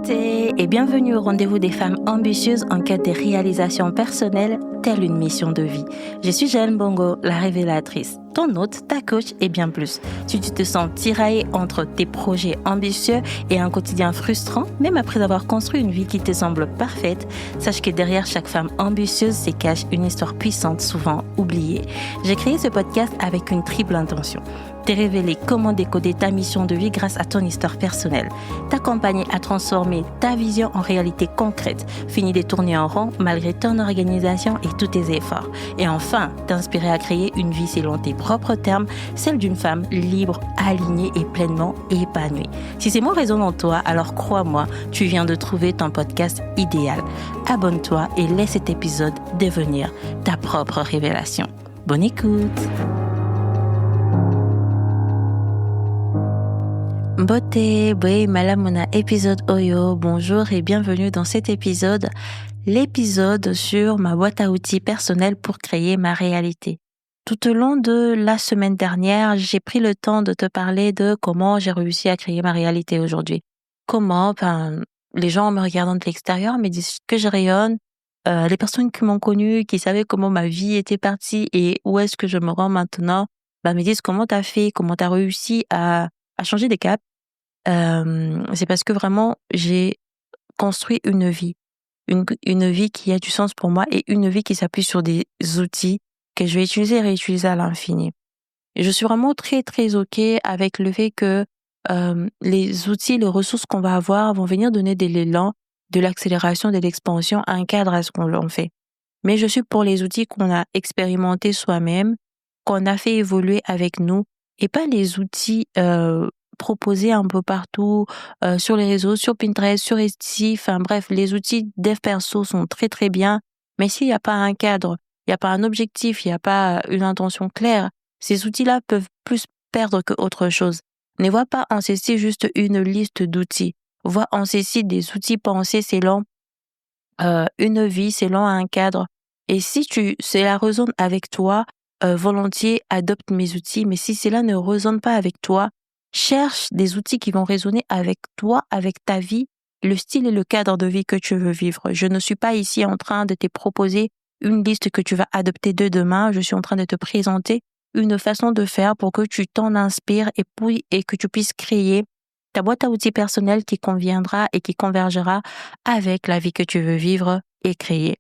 Beauté et bienvenue au rendez-vous des femmes ambitieuses en quête des réalisations personnelles, telle une mission de vie. Je suis Jeanne Bongo, la révélatrice, ton hôte, ta coach et bien plus. Si tu te sens tiraillée entre tes projets ambitieux et un quotidien frustrant, même après avoir construit une vie qui te semble parfaite, sache que derrière chaque femme ambitieuse se cache une histoire puissante, souvent oubliée. J'ai créé ce podcast avec une triple intention. Te révéler comment décoder ta mission de vie grâce à ton histoire personnelle, t'accompagner à transformer ta vision en réalité concrète, finir de tourner en rond malgré ton organisation et tous tes efforts, et enfin t'inspirer à créer une vie selon tes propres termes, celle d'une femme libre, alignée et pleinement épanouie. Si ces mots résonnent en toi, alors crois-moi, tu viens de trouver ton podcast idéal. Abonne-toi et laisse cet épisode devenir ta propre révélation. Bonne écoute! Beauté, boy, malamona, épisode Oyo, bonjour et bienvenue dans cet épisode, l'épisode sur ma boîte à outils personnelle pour créer ma réalité. Tout au long de la semaine dernière, j'ai pris le temps de te parler de comment j'ai réussi à créer ma réalité aujourd'hui. Comment, les gens me regardant de l'extérieur me disent que je rayonne, les personnes qui m'ont connue, qui savaient comment ma vie était partie et où est-ce que je me rends maintenant, me disent comment t'as fait, comment t'as réussi à changer des caps. C'est parce que vraiment j'ai construit une vie qui a du sens pour moi et une vie qui s'appuie sur des outils que je vais utiliser et réutiliser à l'infini. Et je suis vraiment très très OK avec le fait que les outils, les ressources qu'on va avoir vont venir donner de l'élan, de l'accélération, de l'expansion, un cadre à ce qu'on fait. Mais je suis pour les outils qu'on a expérimentés soi-même, qu'on a fait évoluer avec nous, et pas les outils proposés un peu partout, sur les réseaux, sur Pinterest, sur Etsy, bref, les outils dev perso sont très très bien, mais s'il n'y a pas un cadre, il n'y a pas un objectif, il n'y a pas une intention claire, ces outils-là peuvent plus perdre qu'autre chose. Ne vois pas en ceci juste une liste d'outils. Vois en ceci des outils pensés selon une vie, selon un cadre. Et si cela résonne avec toi, volontiers adopte mes outils. Mais si cela ne résonne pas avec toi, cherche des outils qui vont résonner avec toi, avec ta vie, le style et le cadre de vie que tu veux vivre. Je ne suis pas ici en train de te proposer une liste que tu vas adopter de demain. Je suis en train de te présenter une façon de faire pour que tu t'en inspires et que tu puisses créer ta boîte à outils personnelle qui conviendra et qui convergera avec la vie que tu veux vivre et créer.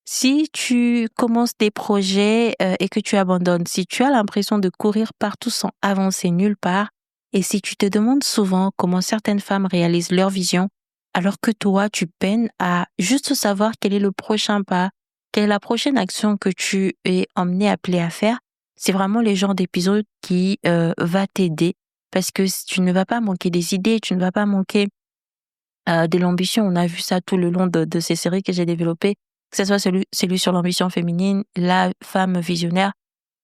Si tu commences des projets et que tu abandonnes, si tu as l'impression de courir partout sans avancer nulle part, et si tu te demandes souvent comment certaines femmes réalisent leur vision, alors que toi, tu peines à juste savoir quel est le prochain pas, quelle est la prochaine action que tu es appelé à faire, c'est vraiment le genre d'épisode qui va t'aider parce que tu ne vas pas manquer des idées, tu ne vas pas manquer de l'ambition. On a vu ça tout le long de ces séries que j'ai développées, que ce soit celui sur l'ambition féminine, la femme visionnaire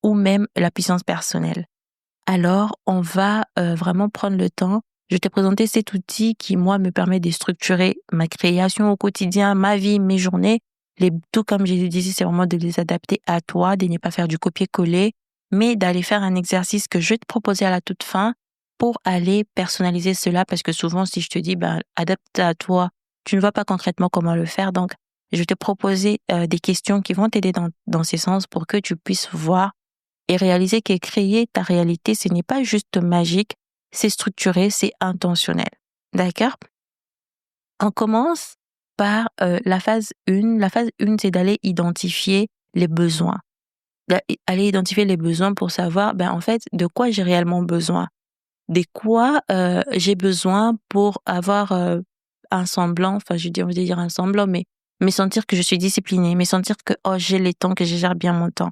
ou même la puissance personnelle. Alors, on va vraiment prendre le temps. Je t'ai présenté cet outil qui, moi, me permet de structurer ma création au quotidien, ma vie, mes journées. Tout comme j'ai dit, c'est vraiment de les adapter à toi, de ne pas faire du copier-coller, mais d'aller faire un exercice que je vais te proposer à la toute fin pour aller personnaliser cela, parce que souvent, si je te dis, adapte à toi, tu ne vois pas concrètement comment le faire. Donc, je vais te proposer des questions qui vont t'aider dans ces sens pour que tu puisses voir et réaliser que créer ta réalité, ce n'est pas juste magique, c'est structuré, c'est intentionnel. D'accord? On commence par la phase 1. La phase 1, c'est d'aller identifier les besoins. Aller identifier les besoins pour savoir, en fait, de quoi j'ai réellement besoin. De quoi j'ai besoin pour avoir un semblant, je vais dire un semblant, mais me sentir que je suis disciplinée, me sentir que j'ai les temps, que je gère bien mon temps.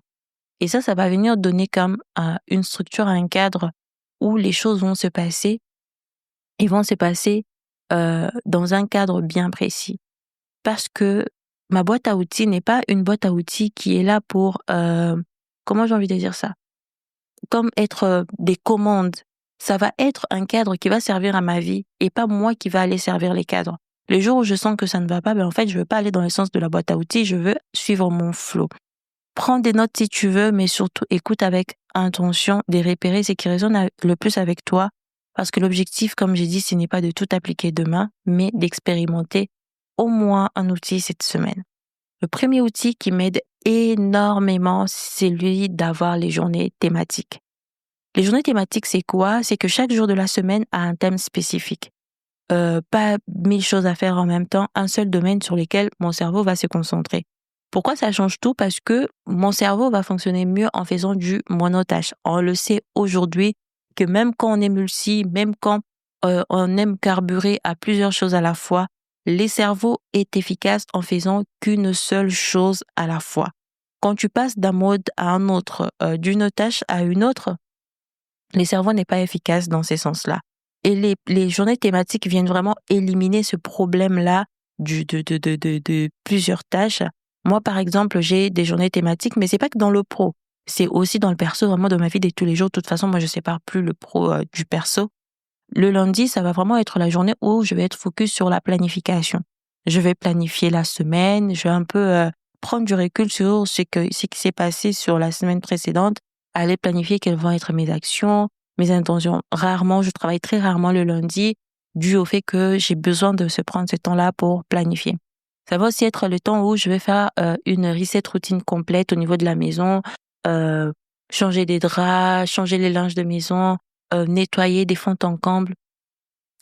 Et ça va venir donner comme une structure, un cadre où les choses vont se passer et vont se passer dans un cadre bien précis. Parce que ma boîte à outils n'est pas une boîte à outils qui est là pour, comment j'ai envie de dire ça? Comme être des commandes. Ça va être un cadre qui va servir à ma vie et pas moi qui va aller servir les cadres. Les jours où je sens que ça ne va pas, en fait, je veux pas aller dans le sens de la boîte à outils, je veux suivre mon flow. Prends des notes si tu veux, mais surtout écoute avec intention de repérer ce qui résonne le plus avec toi Parce que l'objectif, comme j'ai dit, ce n'est pas de tout appliquer demain, mais d'expérimenter au moins un outil cette semaine. Le premier outil qui m'aide énormément, c'est celui d'avoir les journées thématiques. Les journées thématiques, c'est quoi? C'est que chaque jour de la semaine a un thème spécifique. Pas 1000 choses à faire en même temps, un seul domaine sur lequel mon cerveau va se concentrer. Pourquoi ça change tout? Parce que mon cerveau va fonctionner mieux en faisant du monotâche. On le sait aujourd'hui que même quand on émulsifie, même quand on aime carburer à plusieurs choses à la fois, les cerveaux est efficace en faisant qu'une seule chose à la fois. Quand tu passes d'un mode à un autre, d'une tâche à une autre, les cerveaux n'est pas efficace dans ces sens-là. Et les journées thématiques viennent vraiment éliminer ce problème-là de plusieurs tâches. Moi, par exemple, j'ai des journées thématiques, mais c'est pas que dans le pro. C'est aussi dans le perso, vraiment dans ma vie de tous les jours. De toute façon, moi, je sépare plus le pro du perso. Le lundi, ça va vraiment être la journée où je vais être focus sur la planification. Je vais planifier la semaine, je vais un peu prendre du recul sur ce qui s'est passé sur la semaine précédente, aller planifier quelles vont être mes actions, mes intentions. Rarement, je travaille très rarement le lundi, dû au fait que j'ai besoin de se prendre ce temps-là pour planifier. Ça va aussi être le temps où je vais faire une reset routine complète au niveau de la maison, euh, changer des draps, changer les linges de maison, nettoyer des fonds en comble.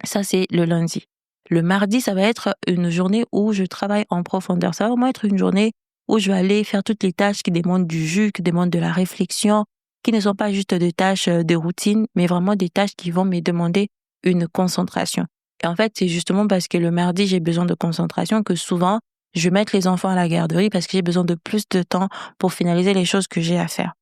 Ça, c'est le lundi. Le mardi, ça va être une journée où je travaille en profondeur. Ça va vraiment être une journée où je vais aller faire toutes les tâches qui demandent du jus, qui demandent de la réflexion, qui ne sont pas juste des tâches de routine, mais vraiment des tâches qui vont me demander une concentration. Et en fait, c'est justement parce que le mardi, j'ai besoin de concentration que souvent, je vais mettre les enfants à la garderie parce que j'ai besoin de plus de temps pour finaliser les choses que j'ai à faire.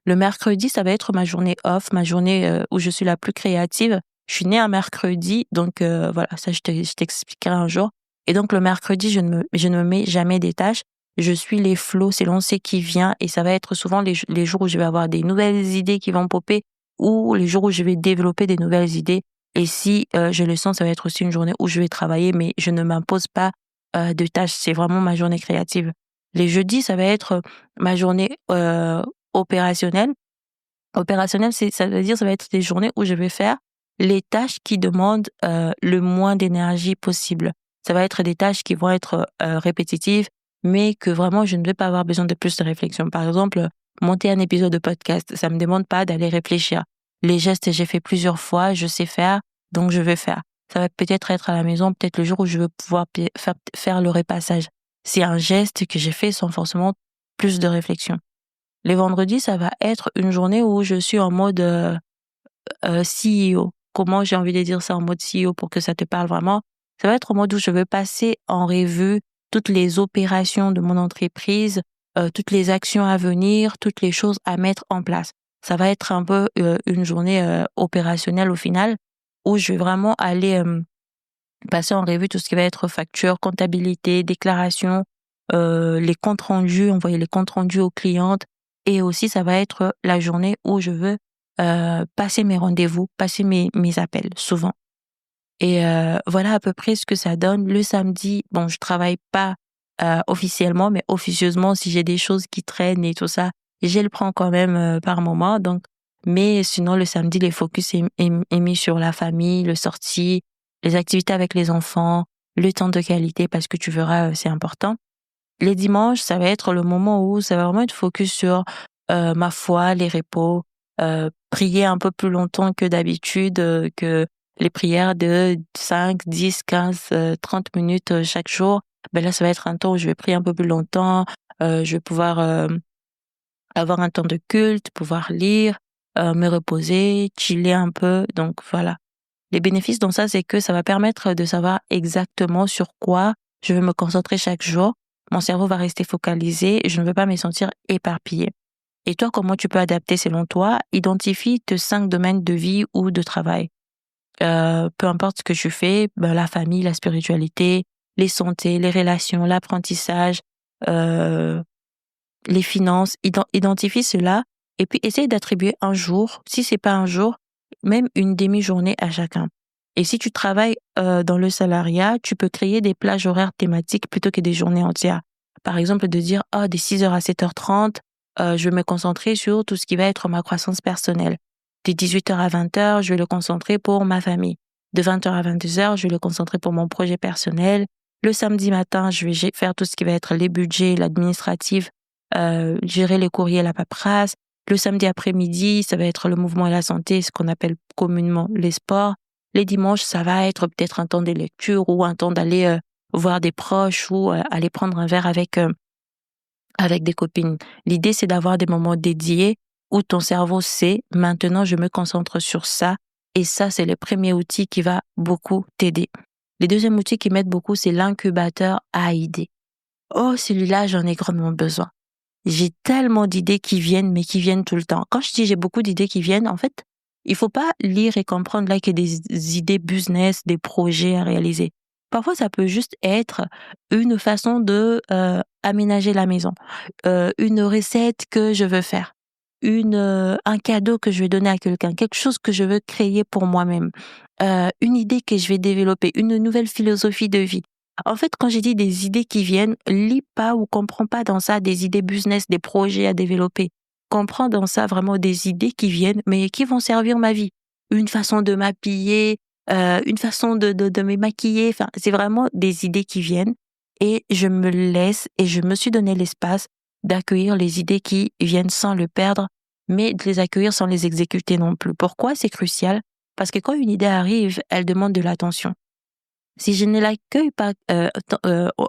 Le mercredi, ça va être ma journée off, ma journée où je suis la plus créative. Je suis née un mercredi, donc voilà, ça je t'expliquerai un jour. Et donc le mercredi, je ne me mets jamais des tâches. Je suis les flots selon ce qui vient et ça va être souvent les jours où je vais avoir des nouvelles idées qui vont popper ou les jours où je vais développer des nouvelles idées. Et si je le sens, ça va être aussi une journée où je vais travailler, mais je ne m'impose pas de tâches. C'est vraiment ma journée créative. Les jeudis, ça va être ma journée opérationnelle. Opérationnel, ça veut dire ça va être des journées où je vais faire les tâches qui demandent le moins d'énergie possible. Ça va être des tâches qui vont être répétitives, mais que vraiment je ne vais pas avoir besoin de plus de réflexion. Par exemple, monter un épisode de podcast, ça me demande pas d'aller réfléchir. Les gestes, j'ai fait plusieurs fois, je sais faire, donc je vais faire. Ça va peut-être être à la maison, peut-être le jour où je vais pouvoir faire le repassage. C'est un geste que j'ai fait sans forcément plus de réflexion. Les vendredis, ça va être une journée où je suis en mode CEO. Comment j'ai envie de dire ça en mode CEO pour que ça te parle vraiment? Ça va être en mode où je veux passer en revue toutes les opérations de mon entreprise, toutes les actions à venir, toutes les choses à mettre en place. Ça va être un peu une journée opérationnelle au final, où je vais vraiment aller passer en revue tout ce qui va être facture, comptabilité, déclaration, les comptes rendus, envoyer les comptes rendus aux clientes. Et aussi, ça va être la journée où je veux passer mes rendez-vous, passer mes appels, souvent. Et voilà à peu près ce que ça donne. Le samedi, bon, je travaille pas officiellement, mais officieusement, si j'ai des choses qui traînent et tout ça, je le prends quand même par moment. Donc, mais sinon, le samedi, les focus est mis sur la famille, le sortie, les activités avec les enfants, le temps de qualité, parce que tu verras, c'est important. Les dimanches, ça va être le moment où ça va vraiment être focus sur ma foi, les repos, prier un peu plus longtemps que d'habitude, que les prières de 5, 10, 15, 30 minutes chaque jour. Ben là, ça va être un temps où je vais prier un peu plus longtemps. Je vais pouvoir avoir un temps de culte, pouvoir lire, me reposer, chiller un peu. Donc voilà. Les bénéfices dans ça, c'est que ça va permettre de savoir exactement sur quoi je vais me concentrer chaque jour. Mon cerveau va rester focalisé et je ne veux pas me sentir éparpillée. Et toi, comment tu peux adapter selon toi? Identifie tes 5 domaines de vie ou de travail. Peu importe ce que tu fais, ben, la famille, la spiritualité, les santé, les relations, l'apprentissage, euh, les finances, identifie cela et puis essaye d'attribuer un jour, si c'est pas un jour, même une demi-journée à chacun. Et si tu travailles dans le salariat, tu peux créer des plages horaires thématiques plutôt que des journées entières. Par exemple, de dire des 6h à 7h30, je vais me concentrer sur tout ce qui va être ma croissance personnelle. De 18h à 20h, je vais le concentrer pour ma famille. De 20h à 22h, je vais le concentrer pour mon projet personnel. Le samedi matin, je vais faire tout ce qui va être les budgets, l'administratif, gérer les courriers, la paperasse. Le samedi après-midi, ça va être le mouvement et la santé, ce qu'on appelle communément les sports. Les dimanches, ça va être peut-être un temps de lecture ou un temps d'aller voir des proches ou aller prendre un verre avec des copines. L'idée, c'est d'avoir des moments dédiés où ton cerveau sait, maintenant, je me concentre sur ça. Et ça, c'est le premier outil qui va beaucoup t'aider. Le deuxième outil qui m'aide beaucoup, c'est l'incubateur à idées. Oh, celui-là, j'en ai grandement besoin. J'ai tellement d'idées qui viennent, mais qui viennent tout le temps. Quand je dis j'ai beaucoup d'idées qui viennent, en fait, il faut pas lire et comprendre là qu'il y a des idées business, des projets à réaliser. Parfois, ça peut juste être une façon de aménager la maison, une recette que je veux faire, un cadeau que je vais donner à quelqu'un, quelque chose que je veux créer pour moi-même, une idée que je vais développer, une nouvelle philosophie de vie. En fait, quand j'ai dit des idées qui viennent, lis pas ou comprends pas dans ça des idées business, des projets à développer. Comprends dans ça vraiment des idées qui viennent, mais qui vont servir ma vie. Une façon de m'habiller, une façon de me maquiller. Enfin, c'est vraiment des idées qui viennent et je me laisse et je me suis donné l'espace d'accueillir les idées qui viennent sans le perdre, mais de les accueillir sans les exécuter non plus. Pourquoi c'est crucial? Parce que quand une idée arrive, elle demande de l'attention. Si je ne l'accueille pas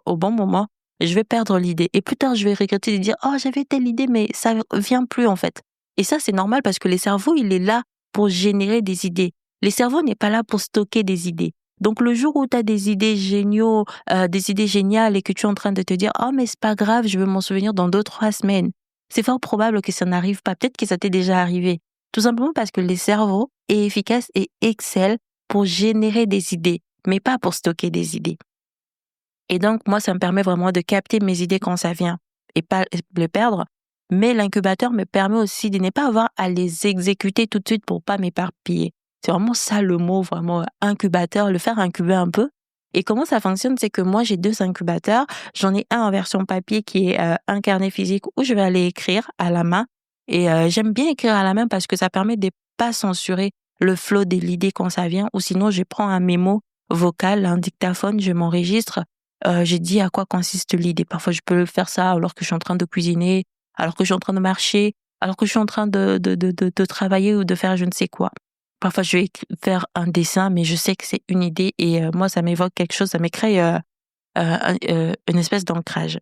au bon moment, je vais perdre l'idée. Et plus tard, je vais regretter de dire « Oh, j'avais telle idée, mais ça vient plus en fait. » Et ça, c'est normal parce que le cerveau, il est là pour générer des idées. Le cerveau n'est pas là pour stocker des idées. Donc, le jour où tu as des idées des idées géniales et que tu es en train de te dire « Oh, mais c'est pas grave, je vais m'en souvenir dans 2-3 semaines. » C'est fort probable que ça n'arrive pas. Peut-être que ça t'est déjà arrivé. Tout simplement parce que le cerveau est efficace et excelle pour générer des idées, mais pas pour stocker des idées. Et donc, moi, ça me permet vraiment de capter mes idées quand ça vient et pas les perdre. Mais l'incubateur me permet aussi de ne pas avoir à les exécuter tout de suite pour pas m'éparpiller. C'est vraiment ça le mot, vraiment incubateur, le faire incuber un peu. Et comment ça fonctionne, c'est que moi, j'ai 2 incubateurs. J'en ai un en version papier qui est un carnet physique où je vais aller écrire à la main. Et j'aime bien écrire à la main parce que ça permet de pas censurer le flot de l'idée quand ça vient. Ou sinon, je prends un mémo vocal, un dictaphone, je m'enregistre. J'ai dit à quoi consiste l'idée. Parfois, je peux faire ça alors que je suis en train de cuisiner, alors que je suis en train de marcher, alors que je suis en train de travailler ou de faire je ne sais quoi. Parfois, je vais faire un dessin, mais je sais que c'est une idée et moi, ça m'évoque quelque chose, ça m'écrit une espèce d'ancrage.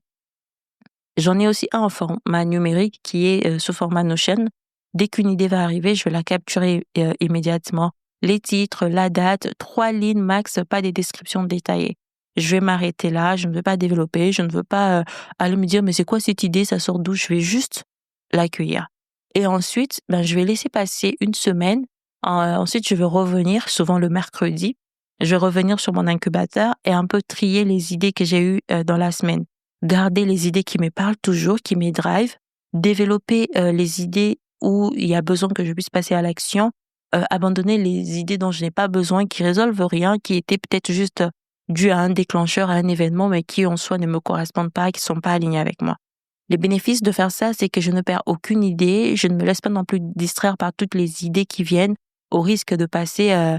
J'en ai aussi un en format numérique qui est sous format Notion. Dès qu'une idée va arriver, je vais la capturer immédiatement. Les titres, la date, 3 lignes max, pas des descriptions détaillées. Je vais m'arrêter là, je ne veux pas développer, je ne veux pas aller me dire mais c'est quoi cette idée, ça sort d'où? Je vais juste l'accueillir. Et ensuite, je vais laisser passer une semaine. Ensuite, je vais revenir, souvent le mercredi, je vais revenir sur mon incubateur et un peu trier les idées que j'ai eues dans la semaine. Garder les idées qui me parlent toujours, qui me drive, développer les idées où il y a besoin que je puisse passer à l'action, abandonner les idées dont je n'ai pas besoin, qui résolvent rien, qui étaient peut-être juste dues à un déclencheur, à un événement, mais qui en soi ne me correspondent pas, qui sont pas alignés avec moi. Les bénéfices de faire ça, c'est que je ne perds aucune idée, je ne me laisse pas non plus distraire par toutes les idées qui viennent, au risque de passer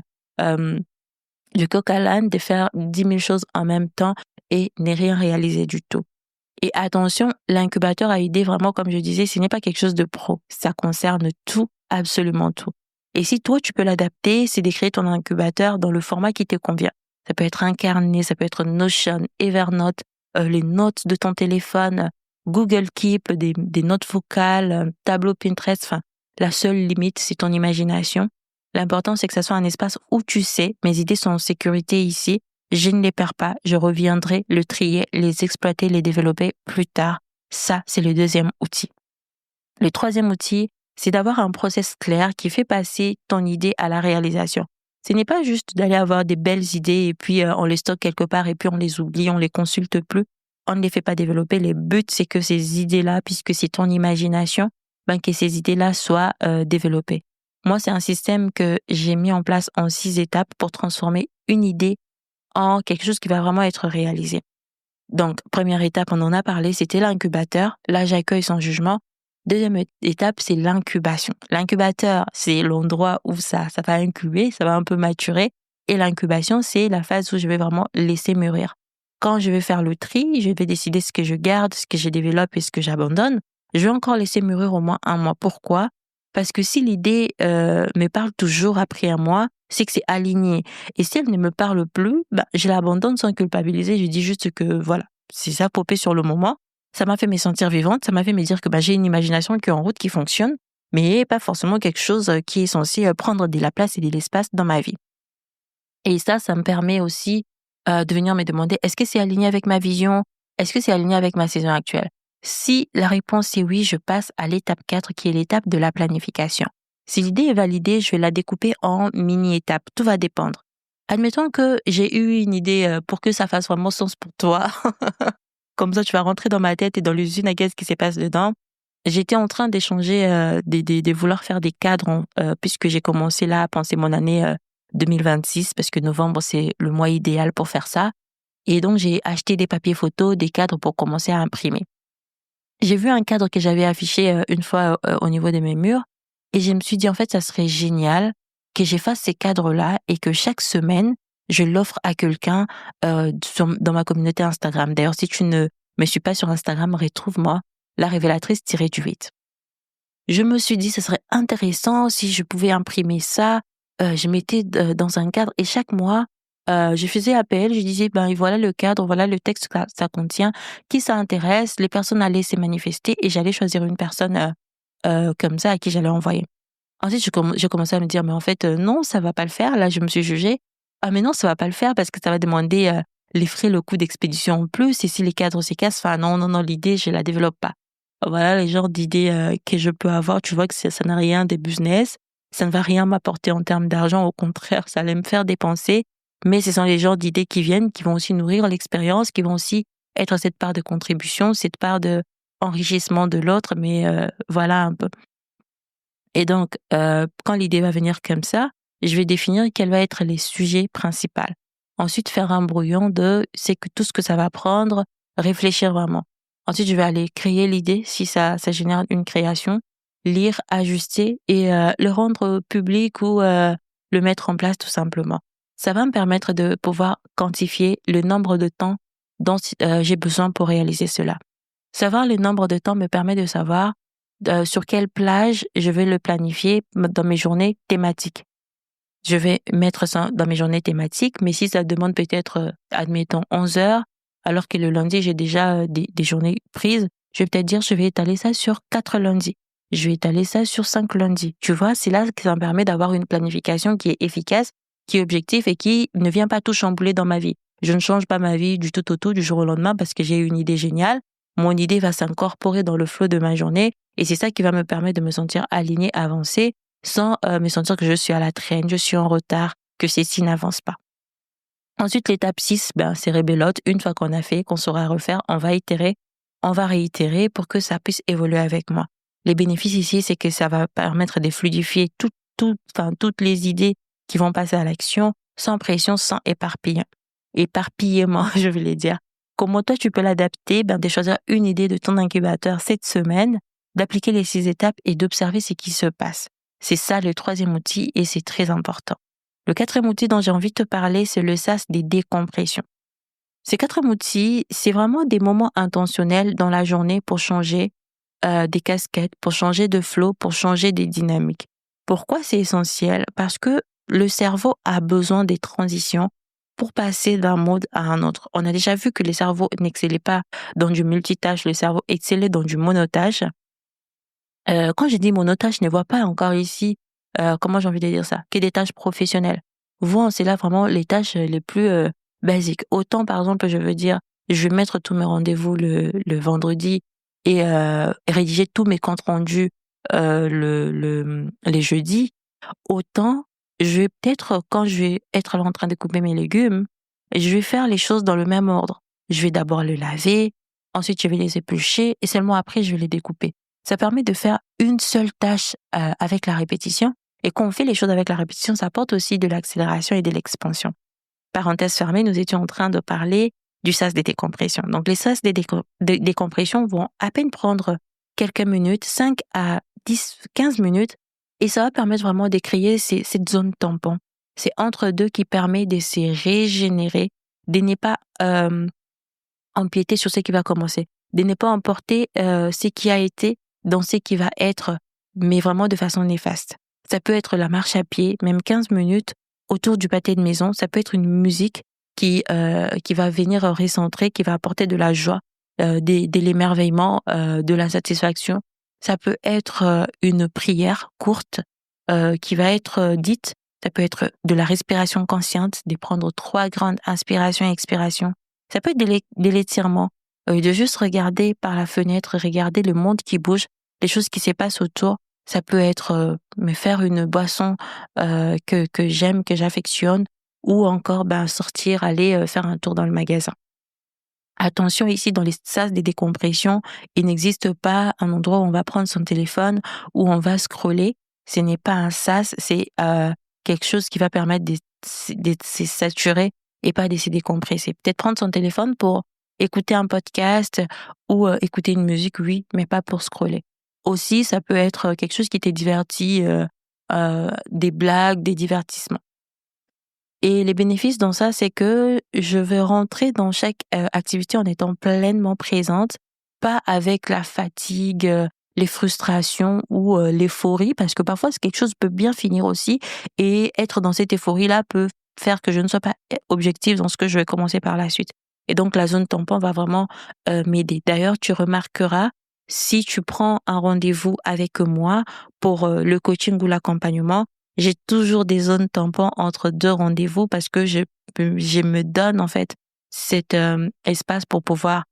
du coq à l'âne, de faire 10 000 choses en même temps et ne rien réaliser du tout. Et attention, l'incubateur à idées, vraiment, comme je disais, ce n'est pas quelque chose de pro. Ça concerne tout, absolument tout. Et si toi, tu peux l'adapter, c'est d'écrire ton incubateur dans le format qui te convient. Ça peut être un carnet, ça peut être Notion, Evernote, les notes de ton téléphone, Google Keep, des notes vocales, tableau Pinterest. Enfin, la seule limite, c'est ton imagination. L'important, c'est que ça soit un espace où tu sais, mes idées sont en sécurité ici. Je ne les perds pas, je reviendrai le trier, les exploiter, les développer plus tard. Ça, c'est le deuxième outil. Le troisième outil, c'est d'avoir un process clair qui fait passer ton idée à la réalisation. Ce n'est pas juste d'aller avoir des belles idées et puis on les stocke quelque part et puis on les oublie, on les consulte plus. On ne les fait pas développer. Le but, c'est que ces idées-là, puisque c'est ton imagination, que ces idées-là soient développées. Moi, c'est un système que j'ai mis en place en 6 étapes pour transformer une idée en quelque chose qui va vraiment être réalisé. Donc, première étape, on en a parlé, c'était l'incubateur. Là, j'accueille sans jugement. Deuxième étape, c'est l'incubation. L'incubateur, c'est l'endroit où ça va incuber, ça va un peu maturer. Et l'incubation, c'est la phase où je vais vraiment laisser mûrir. Quand je vais faire le tri, je vais décider ce que je garde, ce que je développe et ce que j'abandonne. Je vais encore laisser mûrir au moins 1 mois. Pourquoi? Parce que si l'idée me parle toujours après 1 mois, c'est que c'est aligné. Et si elle ne me parle plus, je l'abandonne sans culpabiliser. Je dis juste que voilà, c'est ça popé sur le moment. Ça m'a fait me sentir vivante, ça m'a fait me dire que j'ai une imagination qui est en route, qui fonctionne, mais pas forcément quelque chose qui est censé prendre de la place et de l'espace dans ma vie. Et ça me permet aussi de venir me demander, est-ce que c'est aligné avec ma vision? Est-ce que c'est aligné avec ma saison actuelle? Si la réponse est oui, je passe à l'étape 4 qui est l'étape de la planification. Si l'idée est validée, je vais la découper en mini-étapes. Tout va dépendre. Admettons que j'ai eu une idée pour que ça fasse vraiment sens pour toi. Comme ça, tu vas rentrer dans ma tête et dans l'usine à gaz qui se passe dedans. J'étais en train d'échanger, de vouloir faire des cadres, puisque j'ai commencé là à penser mon année 2026, parce que novembre, c'est le mois idéal pour faire ça. Et donc, j'ai acheté des papiers photos, des cadres pour commencer à imprimer. J'ai vu un cadre que j'avais affiché une fois au niveau de mes murs et je me suis dit, en fait, ça serait génial que j'efface ces cadres-là et que chaque semaine, je l'offre à quelqu'un dans ma communauté Instagram. D'ailleurs, si tu ne me suis pas sur Instagram, retrouve-moi, la révélatrice-du-8. Je me suis dit, ce serait intéressant si je pouvais imprimer ça. Je mettais dans un cadre et chaque mois, je faisais appel, je disais, voilà le cadre, voilà le texte que ça contient, qui ça intéresse, les personnes allaient se manifester et j'allais choisir une personne comme ça à qui j'allais envoyer. Ensuite, j'ai commencé à me dire, mais en fait, non, ça va pas le faire. Là, je me suis jugée. Ah, mais non, ça va pas le faire parce que ça va demander les frais, le coût d'expédition en plus. Et si les cadres se cassent, non, non, non, l'idée, je la développe pas. Voilà les genres d'idées que je peux avoir. Tu vois que ça n'a rien de business. Ça ne va rien m'apporter en termes d'argent. Au contraire, ça allait me faire dépenser. Mais ce sont les genres d'idées qui viennent, qui vont aussi nourrir l'expérience, qui vont aussi être cette part de contribution, cette part de enrichissement de l'autre. Mais voilà un peu. Et donc, quand l'idée va venir comme ça, je vais définir quels vont être les sujets principaux. Ensuite, faire un brouillon c'est que tout ce que ça va prendre, réfléchir vraiment. Ensuite, je vais aller créer l'idée si ça génère une création, lire, ajuster et le rendre public ou le mettre en place tout simplement. Ça va me permettre de pouvoir quantifier le nombre de temps dont j'ai besoin pour réaliser cela. Savoir le nombre de temps me permet de savoir sur quelle plage je vais le planifier dans mes journées thématiques. Je vais mettre ça dans mes journées thématiques, mais si ça demande peut-être, admettons 11 heures, alors que le lundi, j'ai déjà des journées prises, je vais peut-être dire, je vais étaler ça sur 4 lundis. Je vais étaler ça sur 5 lundis. Tu vois, c'est là que ça me permet d'avoir une planification qui est efficace, qui est objective et qui ne vient pas tout chambouler dans ma vie. Je ne change pas ma vie du tout au tout, du jour au lendemain, parce que j'ai une idée géniale. Mon idée va s'incorporer dans le flot de ma journée et c'est ça qui va me permettre de me sentir alignée, avancée, sans me sentir que je suis à la traîne, je suis en retard, que ceci n'avance pas. Ensuite, l'étape 6, c'est rebelote. Une fois qu'on a fait, qu'on saura refaire, on va itérer, on va réitérer pour que ça puisse évoluer avec moi. Les bénéfices ici, c'est que ça va permettre de fluidifier toutes les idées qui vont passer à l'action, sans pression, sans éparpillement, je voulais dire. Comment toi, tu peux l'adapter? De choisir une idée de ton incubateur cette semaine, d'appliquer les 6 étapes et d'observer ce qui se passe. C'est ça le 3e outil et c'est très important. Le 4e outil dont j'ai envie de te parler, c'est le sas des décompressions. Ces 4e outils, c'est vraiment des moments intentionnels dans la journée pour changer des casquettes, pour changer de flow, pour changer des dynamiques. Pourquoi c'est essentiel? Parce que le cerveau a besoin des transitions pour passer d'un mode à un autre. On a déjà vu que le cerveau n'excellait pas dans du multitâche, le cerveau excellait dans du monotâche. Quand je dis monotâche, je ne vois pas encore ici, comment j'ai envie de dire ça, que des tâches professionnelles. Vois, c'est là vraiment les tâches les plus basiques. Autant, par exemple, je veux dire, je vais mettre tous mes rendez-vous le vendredi et rédiger tous mes comptes rendus les jeudis. Autant, je vais peut-être, quand je vais être là en train de couper mes légumes, je vais faire les choses dans le même ordre. Je vais d'abord le laver, ensuite je vais les éplucher et seulement après je vais les découper. Ça permet de faire une seule tâche avec la répétition. Et quand on fait les choses avec la répétition, ça apporte aussi de l'accélération et de l'expansion. Parenthèse fermée, nous étions en train de parler du sas des décompressions. Donc les sas des décompressions vont à peine prendre quelques minutes, 5 à 10, 15 minutes, et ça va permettre vraiment de créer cette zone tampon. C'est entre deux qui permet de se régénérer, de ne pas empiéter sur ce qui va commencer, de ne pas emporter ce qui a été dans ce qui va être, mais vraiment de façon néfaste. Ça peut être la marche à pied, même 15 minutes autour du pâté de maison. Ça peut être une musique qui va venir recentrer, qui va apporter de la joie, de l'émerveillement, de la satisfaction. Ça peut être une prière courte qui va être dite. Ça peut être de la respiration consciente, de prendre 3 grandes inspirations et expirations. Ça peut être de l'étirement, de juste regarder par la fenêtre, regarder le monde qui bouge, les choses qui se passent autour. Ça peut être me faire une boisson que j'aime, que j'affectionne, ou encore sortir, aller faire un tour dans le magasin. Attention ici, dans les sas de décompression, il n'existe pas un endroit où on va prendre son téléphone, où on va scroller. Ce n'est pas un sas, c'est quelque chose qui va permettre de se saturer et pas de se décompresser. Peut-être prendre son téléphone pour écouter un podcast ou écouter une musique, oui, mais pas pour scroller. Aussi, ça peut être quelque chose qui te divertit, des blagues, des divertissements. Et les bénéfices dans ça, c'est que je vais rentrer dans chaque activité en étant pleinement présente, pas avec la fatigue, les frustrations ou l'euphorie, parce que parfois quelque chose peut bien finir aussi, et être dans cette euphorie-là peut faire que je ne sois pas objective dans ce que je vais commencer par la suite. Et donc la zone tampon va vraiment m'aider. D'ailleurs, tu remarqueras, si tu prends un rendez-vous avec moi pour le coaching ou l'accompagnement, j'ai toujours des zones tampons entre 2 rendez-vous parce que je me donne en fait cet espace pour pouvoir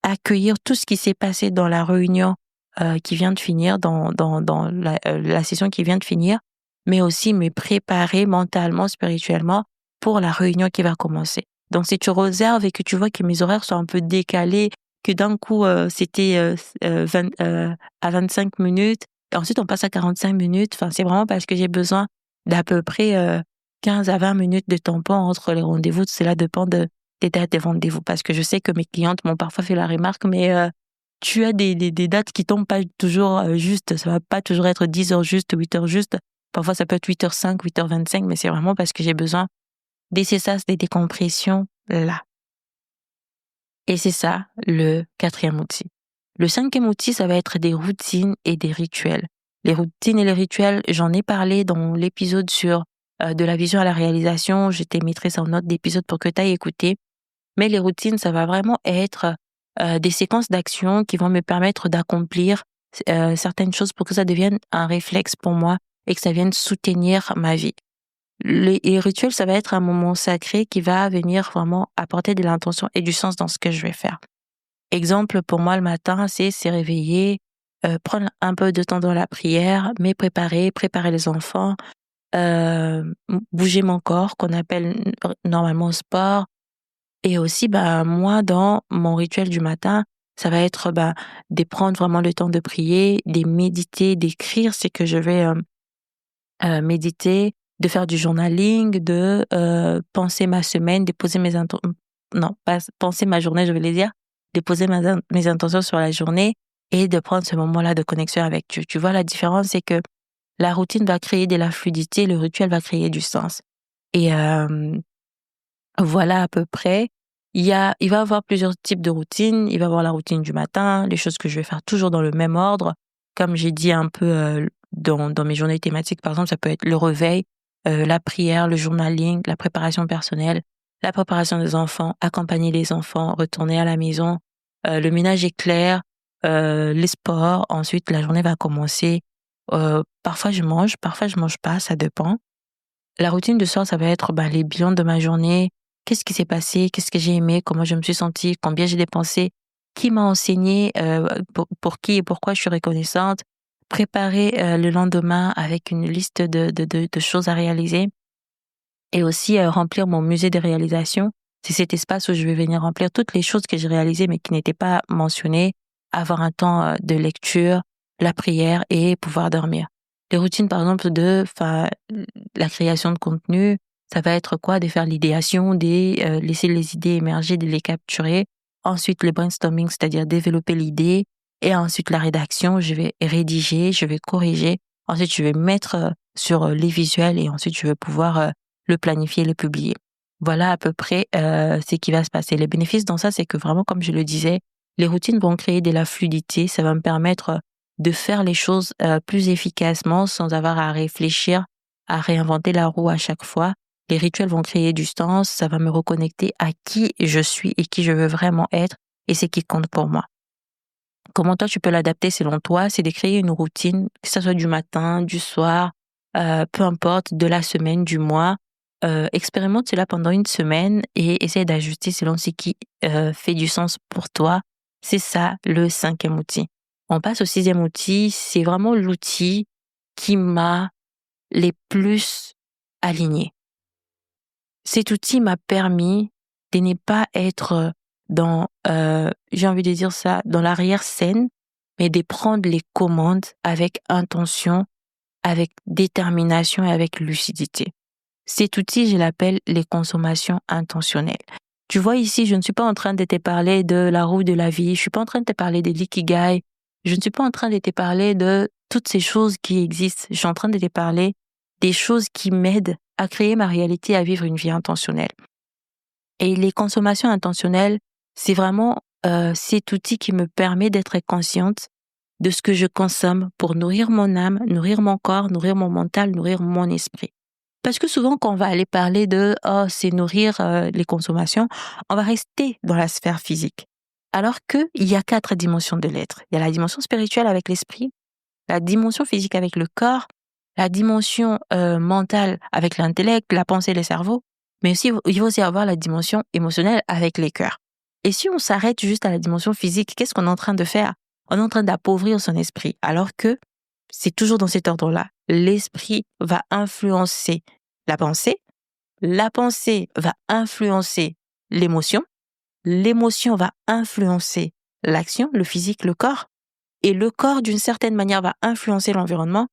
accueillir tout ce qui s'est passé dans la réunion qui vient de finir, dans la session qui vient de finir, mais aussi me préparer mentalement, spirituellement pour la réunion qui va commencer. Donc si tu réserves et que tu vois que mes horaires sont un peu décalés, que d'un coup c'était à 25 minutes, et ensuite on passe à 45 minutes, enfin c'est vraiment parce que j'ai besoin d'à peu près 15 à 20 minutes de tampon entre les rendez-vous. Cela dépend des dates des rendez-vous, parce que je sais que mes clientes m'ont parfois fait la remarque, mais tu as des dates qui tombent pas toujours juste, ça va pas toujours être 10 heures juste, 8 heures juste, parfois ça peut être 8h05, 8h25, mais c'est vraiment parce que j'ai besoin de ces sas, des décompressions là. Et c'est ça le 4e outil. Le 5e outil, ça va être des routines et des rituels. Les routines et les rituels, j'en ai parlé dans l'épisode sur de la vision à la réalisation. Je te mettrai ça en note d'épisode pour que tu ailles écouter. Mais les routines, ça va vraiment être des séquences d'actions qui vont me permettre d'accomplir certaines choses pour que ça devienne un réflexe pour moi et que ça vienne soutenir ma vie. Les rituels, ça va être un moment sacré qui va venir vraiment apporter de l'intention et du sens dans ce que je vais faire. Exemple, pour moi, le matin, c'est se réveiller, prendre un peu de temps dans la prière, me préparer les enfants, bouger mon corps, qu'on appelle normalement sport. Et aussi, moi, dans mon rituel du matin, ça va être de prendre vraiment le temps de prier, de méditer, d'écrire ce que je vais méditer, de faire du journaling, de penser ma semaine, de poser non, pas penser ma journée, je vais les dire, de poser mes intentions sur la journée et de prendre ce moment-là de connexion avec Dieu. Tu vois, la différence, c'est que la routine va créer de la fluidité, le rituel va créer du sens. Et voilà à peu près. Il va y avoir plusieurs types de routines. Il va y avoir la routine du matin, les choses que je vais faire toujours dans le même ordre. Comme j'ai dit un peu dans mes journées thématiques, par exemple, ça peut être le réveil, la prière, le journaling, la préparation personnelle, la préparation des enfants, accompagner les enfants, retourner à la maison, le ménage est clair, les sports. Ensuite, la journée va commencer. Parfois je mange pas, ça dépend. La routine du soir, ça va être les bilans de ma journée. Qu'est-ce qui s'est passé? Qu'est-ce que j'ai aimé? Comment je me suis sentie? Combien j'ai dépensé? Qui m'a enseigné? Pour qui et pourquoi je suis reconnaissante? Préparer le lendemain avec une liste de choses à réaliser. Et aussi remplir mon musée des réalisations. C'est cet espace où je vais venir remplir toutes les choses que j'ai réalisées mais qui n'étaient pas mentionnées. Avoir un temps de lecture, la prière et pouvoir dormir. Les routines, par exemple, la création de contenu, ça va être quoi? De faire l'idéation, de laisser les idées émerger, de les capturer. Ensuite, le brainstorming, c'est-à-dire développer l'idée, Et ensuite, la rédaction, je vais rédiger, je vais corriger. Ensuite, je vais mettre sur les visuels et ensuite, je vais pouvoir le planifier, le publier. Voilà à peu près ce qui va se passer. Les bénéfices dans ça, c'est que vraiment, comme je le disais, les routines vont créer de la fluidité. Ça va me permettre de faire les choses plus efficacement sans avoir à réfléchir, à réinventer la roue à chaque fois. Les rituels vont créer du sens. Ça va me reconnecter à qui je suis et qui je veux vraiment être et c'est qui compte pour moi. Comment toi tu peux l'adapter selon toi? C'est de créer une routine, que ça soit du matin, du soir, peu importe, de la semaine, du mois. Expérimente cela pendant une semaine et essaie d'ajuster selon ce qui fait du sens pour toi. C'est ça le 5e outil. On passe au 6e outil. C'est vraiment l'outil qui m'a les plus alignée. Cet outil m'a permis de ne pas être dans, j'ai envie de dire ça, dans l'arrière-scène, mais de prendre les commandes avec intention, avec détermination et avec lucidité. Cet outil, je l'appelle les consommations intentionnelles. Tu vois ici, je ne suis pas en train de te parler de la roue de la vie, je suis pas en train de te parler de l'ikigai, je ne suis pas en train de te parler de toutes ces choses qui existent. Je suis en train de te parler des choses qui m'aident à créer ma réalité, à vivre une vie intentionnelle. Et les consommations intentionnelles, c'est vraiment cet outil qui me permet d'être consciente de ce que je consomme pour nourrir mon âme, nourrir mon corps, nourrir mon mental, nourrir mon esprit. Parce que souvent, quand on va aller parler de c'est nourrir les consommations, on va rester dans la sphère physique. Alors qu'il y a 4 dimensions de l'être. Il y a la dimension spirituelle avec l'esprit, la dimension physique avec le corps, la dimension mentale avec l'intellect, la pensée et le cerveau, mais aussi il va aussi avoir la dimension émotionnelle avec les cœurs. Et si on s'arrête juste à la dimension physique, qu'est-ce qu'on est en train de faire? On est en train d'appauvrir son esprit, alors que c'est toujours dans cet ordre-là. L'esprit va influencer la pensée va influencer l'émotion va influencer l'action, le physique, le corps, et le corps, d'une certaine manière, va influencer l'environnement,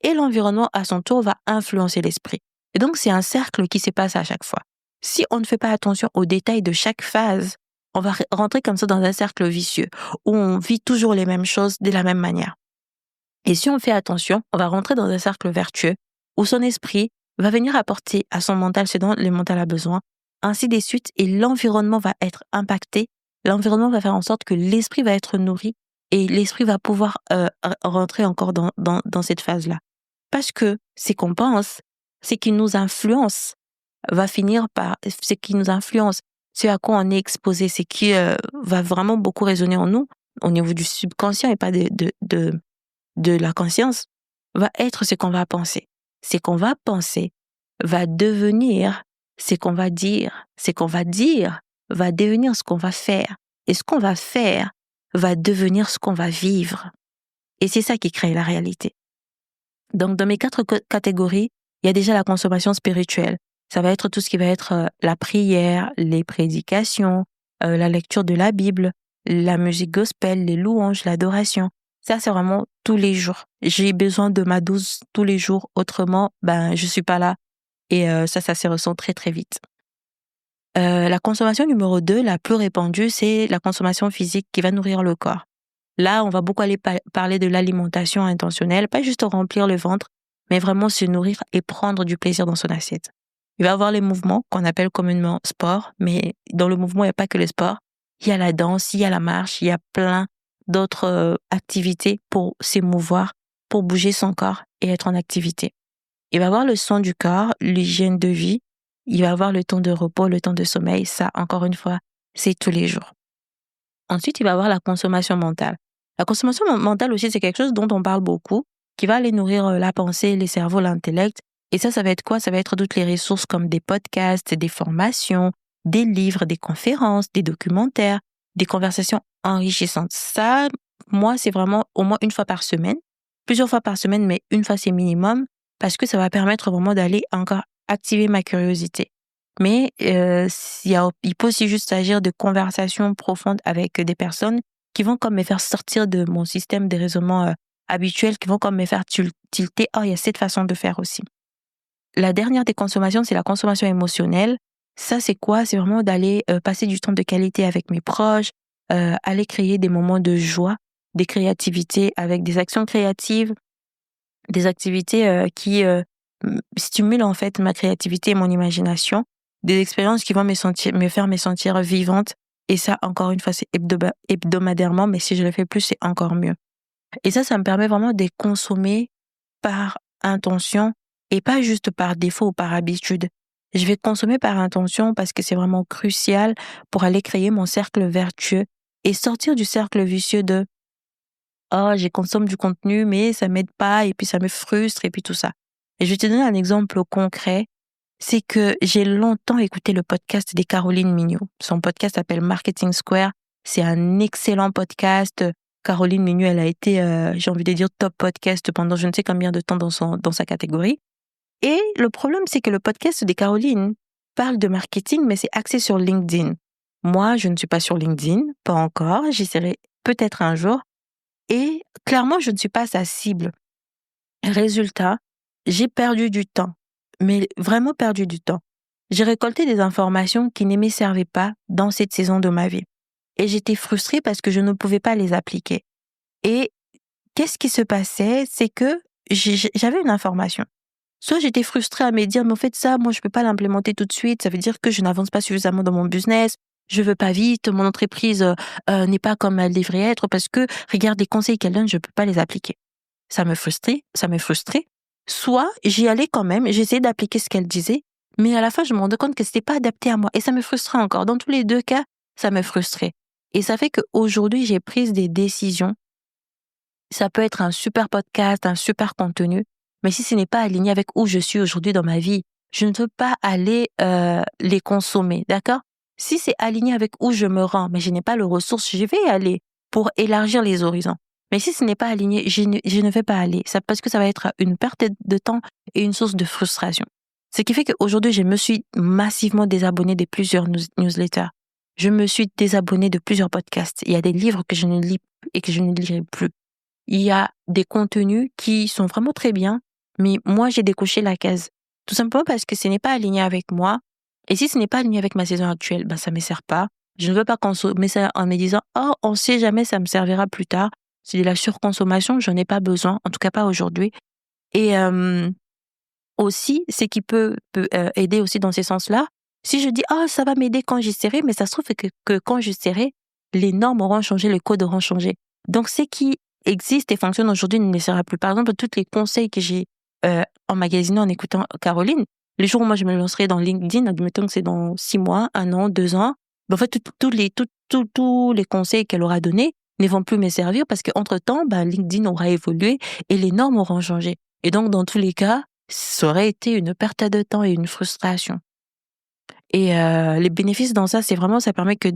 et l'environnement, à son tour, va influencer l'esprit. Et donc, c'est un cercle qui se passe à chaque fois. Si on ne fait pas attention aux détails de chaque phase, on va rentrer comme ça dans un cercle vicieux, où on vit toujours les mêmes choses de la même manière. Et si on fait attention, on va rentrer dans un cercle vertueux, où son esprit va venir apporter à son mental ce dont le mental a besoin, ainsi de suite, et l'environnement va être impacté, l'environnement va faire en sorte que l'esprit va être nourri, et l'esprit va pouvoir rentrer encore dans cette phase-là. Parce que ce qu'on pense, ce qui nous influence, va finir par ce qui nous influence, ce à quoi on est exposé, ce qui va vraiment beaucoup résonner en nous, au niveau du subconscient et pas de la conscience, va être ce qu'on va penser. Ce qu'on va penser va devenir ce qu'on va dire. Ce qu'on va dire va devenir ce qu'on va faire. Et ce qu'on va faire va devenir ce qu'on va vivre. Et c'est ça qui crée la réalité. Donc, dans mes 4 catégories, il y a déjà la consommation spirituelle. Ça va être tout ce qui va être la prière, les prédications, la lecture de la Bible, la musique gospel, les louanges, l'adoration. Ça, c'est vraiment tous les jours. J'ai besoin de ma dose tous les jours. Autrement, je suis pas là. Et ça se ressent très, très vite. La consommation numéro 2, la plus répandue, c'est la consommation physique qui va nourrir le corps. Là, on va beaucoup aller parler de l'alimentation intentionnelle, pas juste remplir le ventre, mais vraiment se nourrir et prendre du plaisir dans son assiette. Il va y avoir les mouvements qu'on appelle communément sport, mais dans le mouvement, il n'y a pas que le sport. Il y a la danse, il y a la marche, il y a plein d'autres activités pour s'émouvoir, pour bouger son corps et être en activité. Il va y avoir le son du corps, l'hygiène de vie, il va y avoir le temps de repos, le temps de sommeil. Ça, encore une fois, c'est tous les jours. Ensuite, il va y avoir la consommation mentale. La consommation mentale aussi, c'est quelque chose dont on parle beaucoup, qui va aller nourrir la pensée, les cerveaux, l'intellect. Et ça va être quoi? Ça va être toutes les ressources comme des podcasts, des formations, des livres, des conférences, des documentaires, des conversations enrichissantes. Ça, moi, c'est vraiment au moins une fois par semaine, plusieurs fois par semaine, mais une fois c'est minimum, parce que ça va permettre vraiment d'aller encore activer ma curiosité. Mais il peut aussi juste s'agir de conversations profondes avec des personnes qui vont comme me faire sortir de mon système de raisonnement habituel, qui vont comme me faire tilter. Oh, il y a cette façon de faire aussi. La dernière des consommations, c'est la consommation émotionnelle. Ça, c'est quoi? C'est vraiment d'aller passer du temps de qualité avec mes proches, aller créer des moments de joie des créativités avec des actions créatives, des activités qui stimulent en fait ma créativité et mon imagination, des expériences qui vont me faire me sentir vivante. Et ça, encore une fois, c'est hebdomadairement, mais si je le fais plus, c'est encore mieux. Et ça me permet vraiment de consommer par intention et pas juste par défaut ou par habitude. Je vais consommer par intention parce que c'est vraiment crucial pour aller créer mon cercle vertueux et sortir du cercle vicieux de oh, je consomme du contenu, mais ça m'aide pas et puis ça me frustre et puis tout ça. Et je vais te donner un exemple concret. C'est que j'ai longtemps écouté le podcast de Caroline Mignot. Son podcast s'appelle Marketing Square. C'est un excellent podcast. Caroline Mignot, elle a été, j'ai envie de dire, top podcast pendant je ne sais combien de temps dans sa catégorie. Et le problème, c'est que le podcast de Caroline parle de marketing, mais c'est axé sur LinkedIn. Moi, je ne suis pas sur LinkedIn, pas encore. J'y serai peut-être un jour. Et clairement, je ne suis pas sa cible. Résultat, j'ai perdu du temps, mais vraiment perdu du temps. J'ai récolté des informations qui ne me servaient pas dans cette saison de ma vie. Et j'étais frustrée parce que je ne pouvais pas les appliquer. Et qu'est-ce qui se passait? C'est que j'avais une information. Soit j'étais frustrée à me dire, mais en fait ça, moi je peux pas l'implémenter tout de suite. Ça veut dire que je n'avance pas suffisamment dans mon business. Je veux pas vite. Mon entreprise n'est pas comme elle devrait être parce que regarde les conseils qu'elle donne, je peux pas les appliquer. Ça me frustrait. Soit j'y allais quand même, j'essayais d'appliquer ce qu'elle disait, mais à la fin je me rendais compte que c'était pas adapté à moi et ça me frustrait encore. Dans tous les deux cas, ça me frustrait. Et ça fait qu'aujourd'hui j'ai pris des décisions. Ça peut être un super podcast, un super contenu, mais si ce n'est pas aligné avec où je suis aujourd'hui dans ma vie, je ne veux pas aller les consommer, d'accord? Si c'est aligné avec où je me rends, mais je n'ai pas les ressources, je vais y aller pour élargir les horizons. Mais si ce n'est pas aligné, je ne vais pas aller. Ça, parce que ça va être une perte de temps et une source de frustration. Ce qui fait qu'aujourd'hui, je me suis massivement désabonnée de plusieurs newsletters. Je me suis désabonnée de plusieurs podcasts. Il y a des livres que je ne lis plus et que je ne lirai plus. Il y a des contenus qui sont vraiment très bien, mais moi, j'ai décoché la case. Tout simplement parce que ce n'est pas aligné avec moi. Et si ce n'est pas aligné avec ma saison actuelle, ben, ça me sert pas. Je ne veux pas consommer ça en me disant, oh, on sait jamais, ça me servira plus tard. C'est de la surconsommation, j'en ai pas besoin, en tout cas pas aujourd'hui. Et aussi, ce qui peut aider aussi dans ces sens-là, si je dis, oh, ça va m'aider quand j'y serai, mais ça se trouve que quand j'y serai, les normes auront changé, les codes auront changé. Donc, ce qui existe et fonctionne aujourd'hui ne le sera plus. Par exemple, tous les conseils que j'ai emmagasinés en écoutant Caroline, les jours où moi je me lancerai dans LinkedIn, admettons que c'est dans 6 mois, 1 an, 2 ans, ben en fait, tous les conseils qu'elle aura donnés ne vont plus me servir parce qu'entre-temps, ben, LinkedIn aura évolué et les normes auront changé. Et donc, dans tous les cas, ça aurait été une perte de temps et une frustration. Et les bénéfices dans ça, c'est vraiment, ça permet que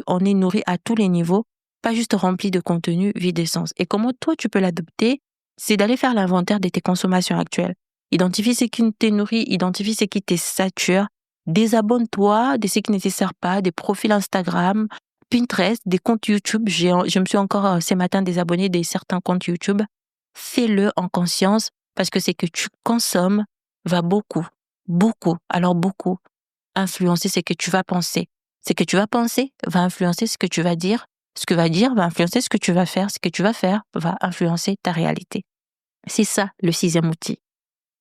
on est nourri à tous les niveaux, pas juste rempli de contenu vide d'essence. Et comment toi, tu peux l'adopter? C'est d'aller faire l'inventaire de tes consommations actuelles. Identifie ce qui te nourrit, identifie ce qui te sature. Désabonne-toi de ce qui ne te sert pas, des profils Instagram, Pinterest, des comptes YouTube. Je me suis encore ce matin désabonnée de certains comptes YouTube. Fais-le en conscience parce que ce que tu consommes va alors beaucoup, influencer ce que tu vas penser. Ce que tu vas penser va influencer ce que tu vas dire. Ce que va dire va influencer ce que tu vas faire. Ce que tu vas faire va influencer ta réalité. C'est ça, le 6e outil.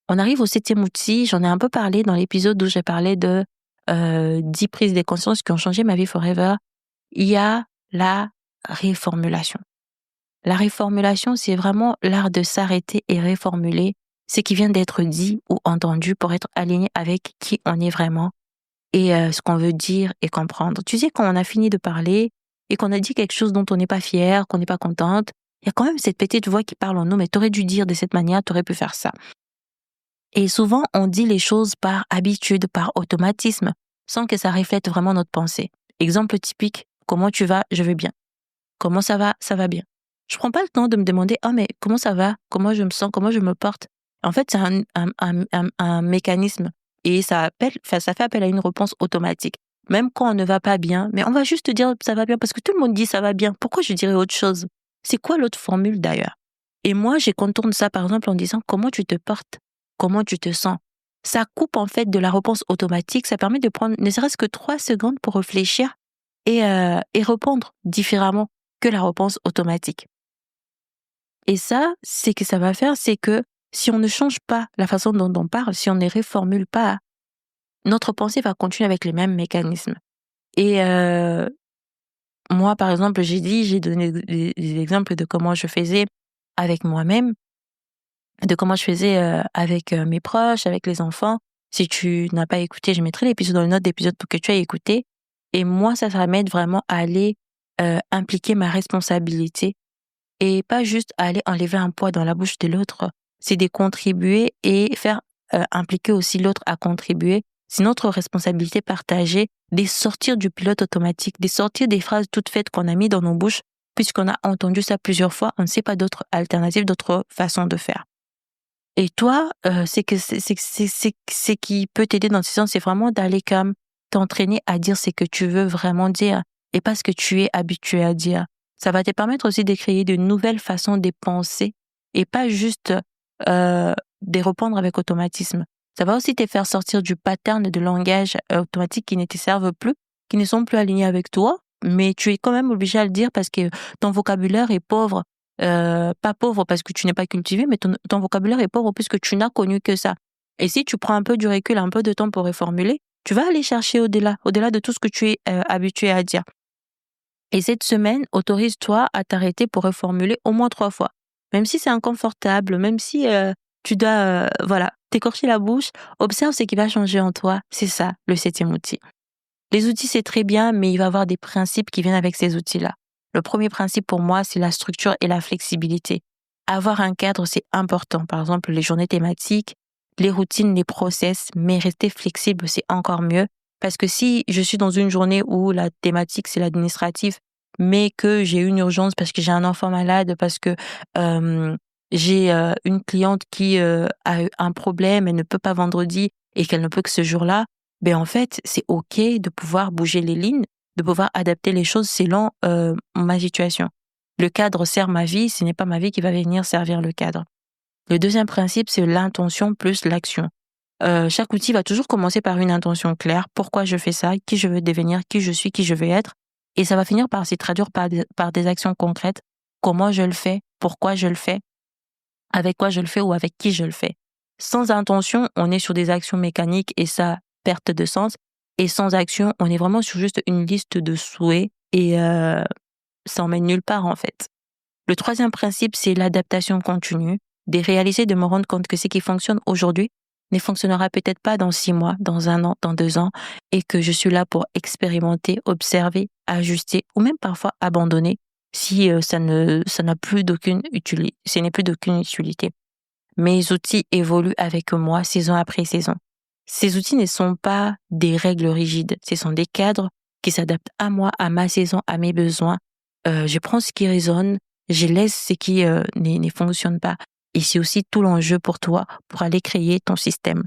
On arrive au 7e outil. J'en ai un peu parlé dans l'épisode où j'ai parlé de 10 prises de conscience qui ont changé ma vie forever. Il y a la reformulation. La reformulation, c'est vraiment l'art de s'arrêter et reformuler ce qui vient d'être dit ou entendu pour être aligné avec qui on est vraiment et ce qu'on veut dire et comprendre. Tu sais, quand on a fini de parler et qu'on a dit quelque chose dont on n'est pas fier, qu'on n'est pas contente, il y a quand même cette petite voix qui parle en nous, mais t'aurais dû dire de cette manière, t'aurais pu faire ça. Et souvent, on dit les choses par habitude, par automatisme, sans que ça reflète vraiment notre pensée. Exemple typique, comment tu vas? Je vais bien. Comment ça va? Ça va bien. Je prends pas le temps de me demander, oh mais comment ça va? Comment je me sens? Comment je me porte? En fait, c'est un mécanisme et ça fait appel à une réponse automatique. Même quand on ne va pas bien, mais on va juste dire ça va bien parce que tout le monde dit ça va bien. Pourquoi je dirais autre chose? C'est quoi l'autre formule d'ailleurs? Et moi, je contourne ça par exemple en disant comment tu te portes? Comment tu te sens? Ça coupe en fait de la réponse automatique. Ça permet de prendre ne serait-ce que 3 secondes pour réfléchir et répondre différemment que la réponse automatique. Et ça, c'est que ça va faire, c'est que si on ne change pas la façon dont on parle, si on ne reformule pas, notre pensée va continuer avec les mêmes mécanismes. Et moi, par exemple, j'ai donné des exemples de comment je faisais avec moi-même, de comment je faisais avec mes proches, avec les enfants. Si tu n'as pas écouté, je mettrai l'épisode dans le note d'épisode pour que tu aies écouté. Et moi, ça m'aide vraiment à aller impliquer ma responsabilité et pas juste à aller enlever un poids dans la bouche de l'autre. C'est de contribuer et faire impliquer aussi l'autre à contribuer. C'est notre responsabilité partagée de sortir du pilote automatique, de sortir des phrases toutes faites qu'on a mis dans nos bouches, puisqu'on a entendu ça plusieurs fois, on ne sait pas d'autres alternatives, d'autres façons de faire. Et toi, c'est qui peut t'aider dans ce sens, c'est vraiment d'aller comme t'entraîner à dire ce que tu veux vraiment dire et pas ce que tu es habitué à dire. Ça va te permettre aussi de créer de nouvelles façons de penser et pas juste de répondre avec automatisme. Ça va aussi te faire sortir du pattern de langage automatique qui ne te servent plus, qui ne sont plus alignés avec toi, mais tu es quand même obligé à le dire parce que ton vocabulaire est pauvre. Pas pauvre parce que tu n'es pas cultivé, mais ton vocabulaire est pauvre puisque tu n'as connu que ça. Et si tu prends un peu du recul, un peu de temps pour reformuler, tu vas aller chercher au-delà de tout ce que tu es habitué à dire. Et cette semaine, autorise-toi à t'arrêter pour reformuler au moins 3 fois. Même si c'est inconfortable, même si tu dois, t'écorcher la bouche, observe ce qui va changer en toi. C'est ça, le 7e outil. Les outils, c'est très bien, mais il va y avoir des principes qui viennent avec ces outils-là. Le premier principe pour moi, c'est la structure et la flexibilité. Avoir un cadre, c'est important. Par exemple, les journées thématiques, les routines, les process, mais rester flexible, c'est encore mieux. Parce que si je suis dans une journée où la thématique, c'est l'administratif, mais que j'ai une urgence parce que j'ai un enfant malade, parce que j'ai une cliente qui a eu un problème, elle ne peut pas vendredi et qu'elle ne peut que ce jour-là, ben en fait, c'est OK de pouvoir bouger les lignes, de pouvoir adapter les choses selon ma situation. Le cadre sert ma vie, ce n'est pas ma vie qui va venir servir le cadre. Le deuxième principe, c'est l'intention plus l'action. Chaque outil va toujours commencer par une intention claire. Pourquoi je fais ça? Qui je veux devenir? Qui je suis? Qui je veux être? Et ça va finir par se traduire par des actions concrètes. Comment je le fais? Pourquoi je le fais? Avec quoi je le fais ou avec qui je le fais? Sans intention, on est sur des actions mécaniques et ça perte de sens. Et sans action, on est vraiment sur juste une liste de souhaits et ça emmène nulle part en fait. Le troisième principe, c'est l'adaptation continue, de réaliser, de me rendre compte que ce qui fonctionne aujourd'hui ne fonctionnera peut-être pas dans 6 mois, dans 1 an, dans 2 ans, et que je suis là pour expérimenter, observer, ajuster ou même parfois abandonner si ça n'a plus d'aucune utilité, ce n'est plus d'aucune utilité. Mes outils évoluent avec moi saison après saison. Ces outils ne sont pas des règles rigides, ce sont des cadres qui s'adaptent à moi, à ma saison, à mes besoins. Je prends ce qui résonne, je laisse ce qui ne fonctionne pas. Et c'est aussi tout l'enjeu pour toi, pour aller créer ton système.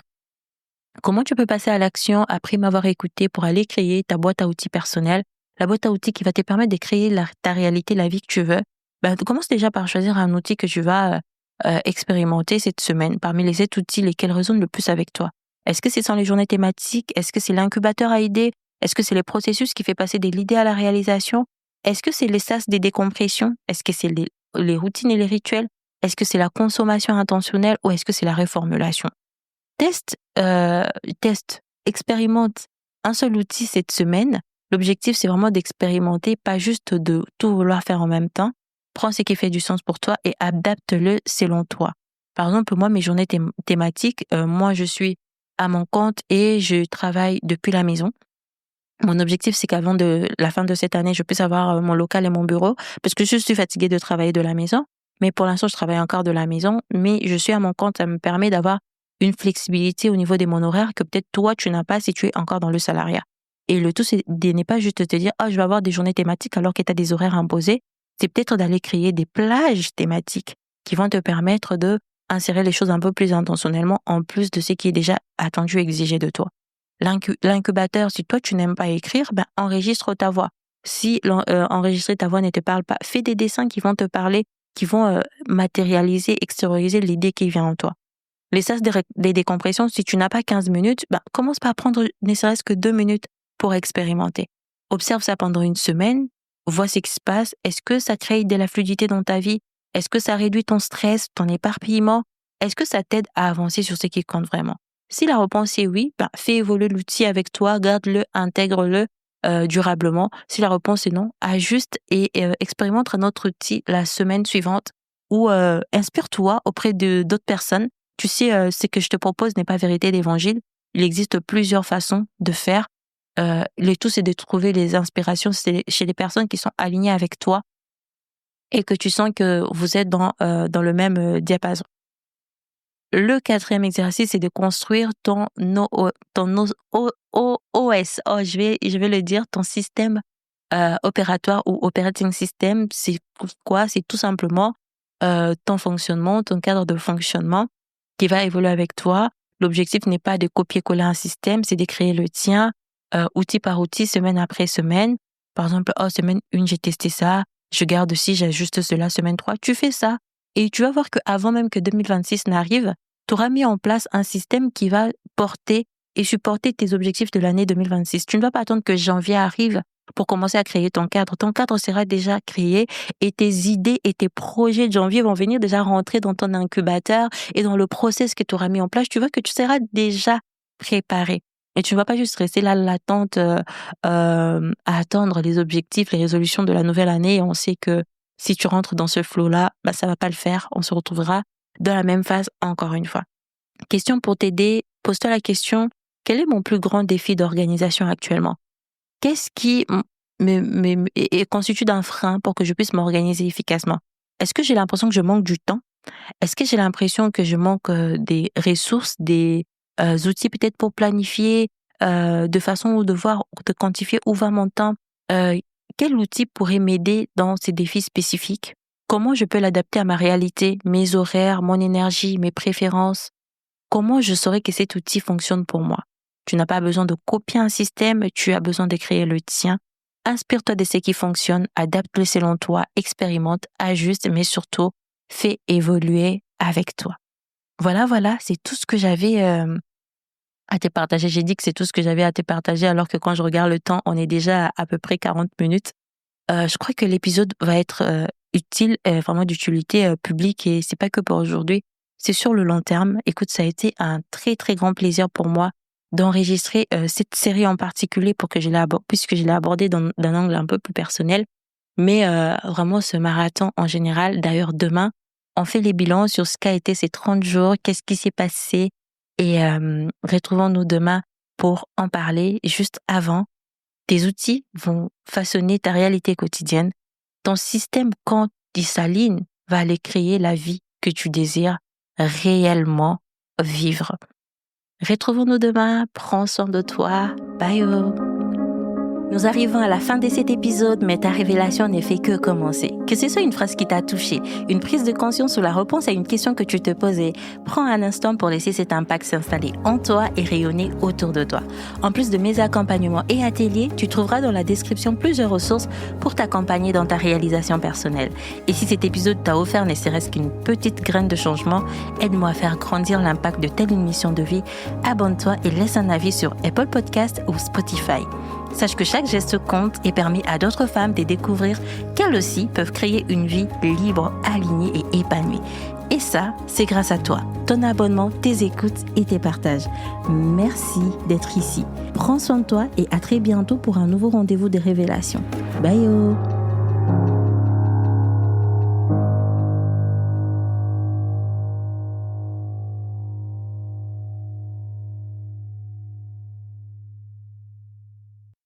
Comment tu peux passer à l'action après m'avoir écouté pour aller créer ta boîte à outils personnelle, la boîte à outils qui va te permettre de créer ta réalité, la vie que tu veux? Commence déjà par choisir un outil que tu vas expérimenter cette semaine. Parmi les 7 outils, lesquels résonnent le plus avec toi? Est-ce que ce sont les journées thématiques? Est-ce que c'est l'incubateur à idées? Est-ce que c'est les processus qui fait passer de l'idée à la réalisation? Est-ce que c'est les sas des décompressions? Est-ce que c'est les routines et les rituels? Est-ce que c'est la consommation intentionnelle ou est-ce que c'est la reformulation? Teste, expérimente un seul outil cette semaine. L'objectif, c'est vraiment d'expérimenter, pas juste de tout vouloir faire en même temps. Prends ce qui fait du sens pour toi et adapte-le selon toi. Par exemple, moi, mes journées thématiques, moi, je suis à mon compte et je travaille depuis la maison. Mon objectif, c'est qu'avant la fin de cette année, je puisse avoir mon local et mon bureau parce que je suis fatiguée de travailler de la maison. Mais pour l'instant, je travaille encore de la maison, mais je suis à mon compte. Ça me permet d'avoir une flexibilité au niveau de mon horaire que peut-être toi, tu n'as pas si tu es encore dans le salariat. Et le tout, c'est de ne pas juste te dire, ah, je vais avoir des journées thématiques alors que tu as des horaires imposés. C'est peut-être d'aller créer des plages thématiques qui vont te permettre de insérer les choses un peu plus intentionnellement en plus de ce qui est déjà attendu et exigé de toi. L'incubateur, si toi, tu n'aimes pas écrire, enregistre ta voix. Si enregistrer ta voix ne te parle pas, fais des dessins qui vont te parler, qui vont matérialiser, extérioriser l'idée qui vient en toi. Les sas des décompressions, si tu n'as pas 15 minutes, commence par prendre ne serait-ce que 2 minutes pour expérimenter. Observe ça pendant une semaine, vois ce qui se passe. Est-ce que ça crée de la fluidité dans ta vie? Est-ce que ça réduit ton stress, ton éparpillement? Est-ce que ça t'aide à avancer sur ce qui compte vraiment? Si la réponse est oui, fais évoluer l'outil avec toi, garde-le, intègre-le durablement. Si la réponse est non, ajuste et expérimente un autre outil la semaine suivante ou inspire-toi auprès de d'autres personnes. Tu sais, ce que je te propose n'est pas vérité d'évangile. Il existe plusieurs façons de faire. Le tout, c'est de trouver les inspirations chez les personnes qui sont alignées avec toi et que tu sens que vous êtes dans le même diapason. Le quatrième exercice, c'est de construire ton OS. Oh, je vais le dire, ton système opératoire ou operating system. C'est quoi? C'est tout simplement ton fonctionnement, ton cadre de fonctionnement qui va évoluer avec toi. L'objectif n'est pas de copier-coller un système, c'est de créer le tien, outil par outil, semaine après semaine. Par exemple, semaine 1, j'ai testé ça, je garde ci, j'ajuste cela, semaine 3, tu fais ça. Et tu vas voir qu'avant même que 2026 n'arrive, tu auras mis en place un système qui va porter et supporter tes objectifs de l'année 2026. Tu ne vas pas attendre que janvier arrive pour commencer à créer ton cadre. Ton cadre sera déjà créé et tes idées et tes projets de janvier vont venir déjà rentrer dans ton incubateur et dans le process que tu auras mis en place. Tu vois que tu seras déjà préparé. Et tu ne vas pas juste rester là l'attente à attendre les objectifs, les résolutions de la nouvelle année. Et on sait que si tu rentres dans ce flow-là, ça va pas le faire. On se retrouvera dans la même phase encore une fois. Question pour t'aider, pose-toi la question, quel est mon plus grand défi d'organisation actuellement? Qu'est-ce qui constitue d'un frein pour que je puisse m'organiser efficacement? Est-ce que j'ai l'impression que je manque du temps? Est-ce que j'ai l'impression que je manque des ressources, des outils peut-être pour planifier de façon ou de voir, de quantifier où va mon temps? Euh, Quel outil pourrait m'aider dans ces défis spécifiques? Comment je peux l'adapter à ma réalité, mes horaires, mon énergie, mes préférences? Comment je saurais que cet outil fonctionne pour moi? Tu n'as pas besoin de copier un système, tu as besoin de créer le tien. Inspire-toi de ce qui fonctionne, adapte-le selon toi, expérimente, ajuste, mais surtout, fais évoluer avec toi. Voilà, c'est tout ce que j'avais à te partager. J'ai dit que c'est tout ce que j'avais à te partager, alors que quand je regarde le temps, on est déjà à peu près 40 minutes. Je crois que l'épisode va être utile, vraiment d'utilité publique, et c'est pas que pour aujourd'hui, c'est sur le long terme. Écoute, ça a été un très très grand plaisir pour moi d'enregistrer cette série en particulier puisque je l'ai abordée d'un angle un peu plus personnel, mais vraiment ce marathon en général. D'ailleurs, demain, on fait les bilans sur ce qu'a été ces 30 jours, qu'est-ce qui s'est passé, et retrouvons-nous demain pour en parler. Juste avant, tes outils vont façonner ta réalité quotidienne. Ton système, quand il s'aligne, va aller créer la vie que tu désires réellement vivre. Retrouvons-nous demain. Prends soin de toi. Bye. Nous arrivons à la fin de cet épisode, mais ta révélation n'est fait que commencer. Que ce soit une phrase qui t'a touché, une prise de conscience ou la réponse à une question que tu te posais, prends un instant pour laisser cet impact s'installer en toi et rayonner autour de toi. En plus de mes accompagnements et ateliers, tu trouveras dans la description plusieurs ressources pour t'accompagner dans ta réalisation personnelle. Et si cet épisode t'a offert ne serait-ce qu'une petite graine de changement, aide-moi à faire grandir l'impact de telle une mission de vie. Abonne-toi et laisse un avis sur Apple Podcast ou Spotify. Sache que chaque geste compte et permet à d'autres femmes de découvrir qu'elles aussi peuvent créer une vie libre, alignée et épanouie. Et ça, c'est grâce à toi, ton abonnement, tes écoutes et tes partages. Merci d'être ici. Prends soin de toi et à très bientôt pour un nouveau rendez-vous de révélation. Bye!